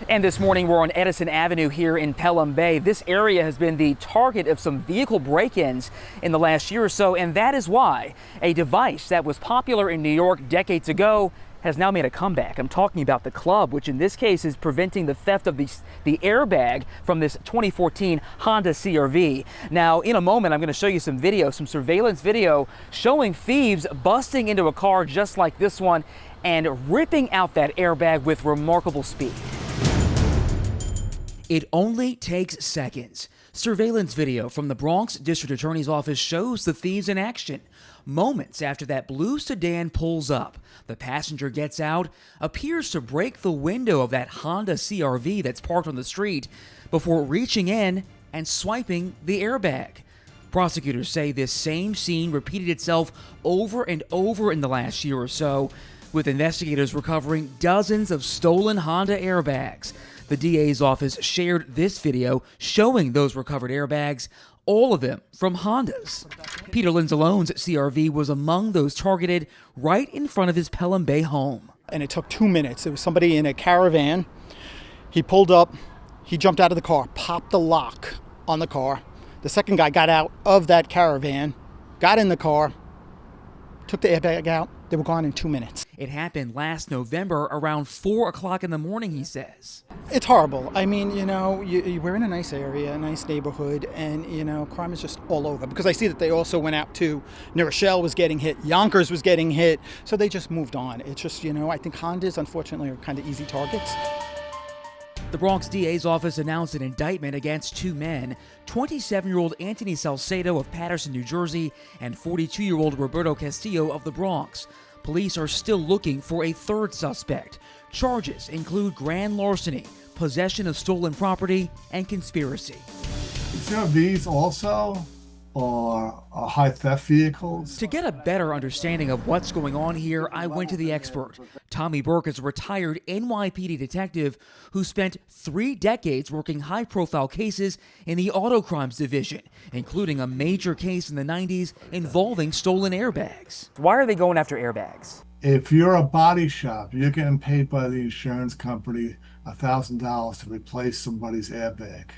And this morning we're on Edison Avenue here in Pelham Bay. This area has been the target of some vehicle break-ins in the last year or so, and that is why a device that was popular in New York decades ago has now made a comeback. I'm talking about the club, which in this case is preventing the theft of the airbag from this 2014 Honda CR-V. Now, in a moment, I'm going to show you some video, some surveillance video showing thieves busting into a car just like this one and ripping out that airbag with remarkable speed. It only takes seconds. Surveillance video from the Bronx District Attorney's Office shows the thieves in action. Moments after that blue sedan pulls up, the passenger gets out, appears to break the window of that Honda CR-V that's parked on the street before reaching in and swiping the airbag. Prosecutors say this same scene repeated itself over and over in the last year or so, with investigators recovering dozens of stolen Honda airbags. The DA's office shared this video showing those recovered airbags, all of them from Hondas. Peter Linzalone's CR-V was among those targeted right in front of his Pelham Bay home. And it took 2 minutes. There was somebody in a caravan. He pulled up, he jumped out of the car, popped the lock on the car. The second guy got out of that caravan, got in the car, took the airbag out. They were gone in 2 minutes. It happened last November around 4 o'clock in the morning, he says. It's horrible. I mean, we're in a nice area, a nice neighborhood, and, crime is just all over. Because I see that they also went out to New Rochelle was getting hit, Yonkers was getting hit, so they just moved on. It's just, I think Hondas, unfortunately, are kind of easy targets. The Bronx DA's office announced an indictment against two men, 27-year-old Anthony Salcedo of Paterson, New Jersey, and 42-year-old Roberto Castillo of the Bronx. Police are still looking for a third suspect. Charges include grand larceny, possession of stolen property, and conspiracy. These also are high theft vehicles. To get a better understanding of what's going on here, I went to the expert. Tommy Burke is a retired NYPD detective who spent 3 decades working high-profile cases in the auto crimes division, including a major case in the 90s involving stolen airbags. Why are they going after airbags? If you're a body shop, you're getting paid by the insurance company $1,000 to replace somebody's airbag.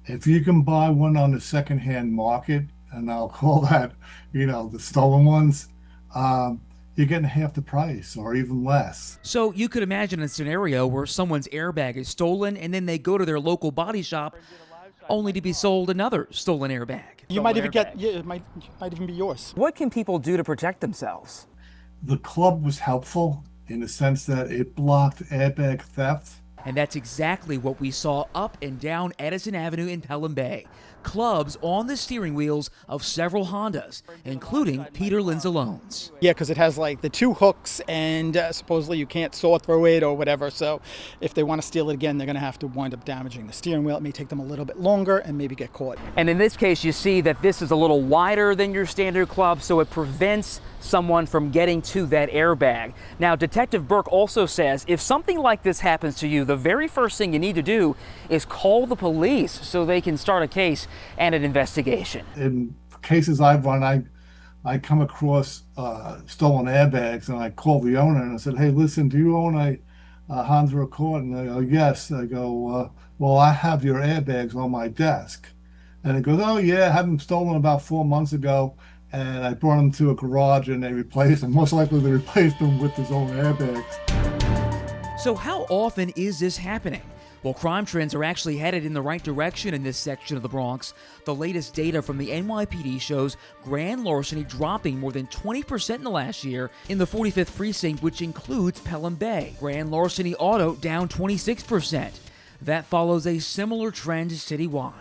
If you can buy one on the secondhand market, and I'll call that, the stolen ones, you're getting half the price or even less. So you could imagine a scenario where someone's airbag is stolen and then they go to their local body shop only to be sold another stolen airbag. You might even it might even be yours. What can people do to protect themselves? The club was helpful in the sense that it blocked airbag theft. And that's exactly what we saw up and down Edison Avenue in Pelham Bay. Clubs on the steering wheels of several Hondas, including Peter Linzalone's. Yeah, because it has like the 2 hooks and supposedly you can't saw through it or whatever. So if they want to steal it again, they're going to have to wind up damaging the steering wheel. It may take them a little bit longer and maybe get caught. And in this case, you see that this is a little wider than your standard club, so it prevents someone from getting to that airbag. Now, Detective Burke also says if something like this happens to you, the very first thing you need to do is call the police so they can start a case and an investigation. In cases I've run, I come across stolen airbags, and I call the owner and I said, "Hey, listen, do you own a Honda Accord?" And they go, "Yes." I go, "Well, I have your airbags on my desk." And it goes, "Oh yeah, I had them stolen about 4 months ago, and I brought them to a garage and they replaced them." Most likely they replaced them with his own airbags. So how often is this happening? Well, crime trends are actually headed in the right direction in this section of the Bronx. The latest data from the NYPD shows grand larceny dropping more than 20% in the last year in the 45th precinct, which includes Pelham Bay. Grand larceny auto down 26%. That follows a similar trend citywide.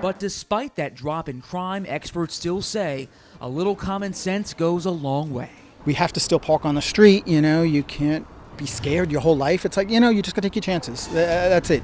But despite that drop in crime, experts still say a little common sense goes a long way. We have to still park on the street, you can't be scared your whole life. It's like, you just gotta take your chances. That's it.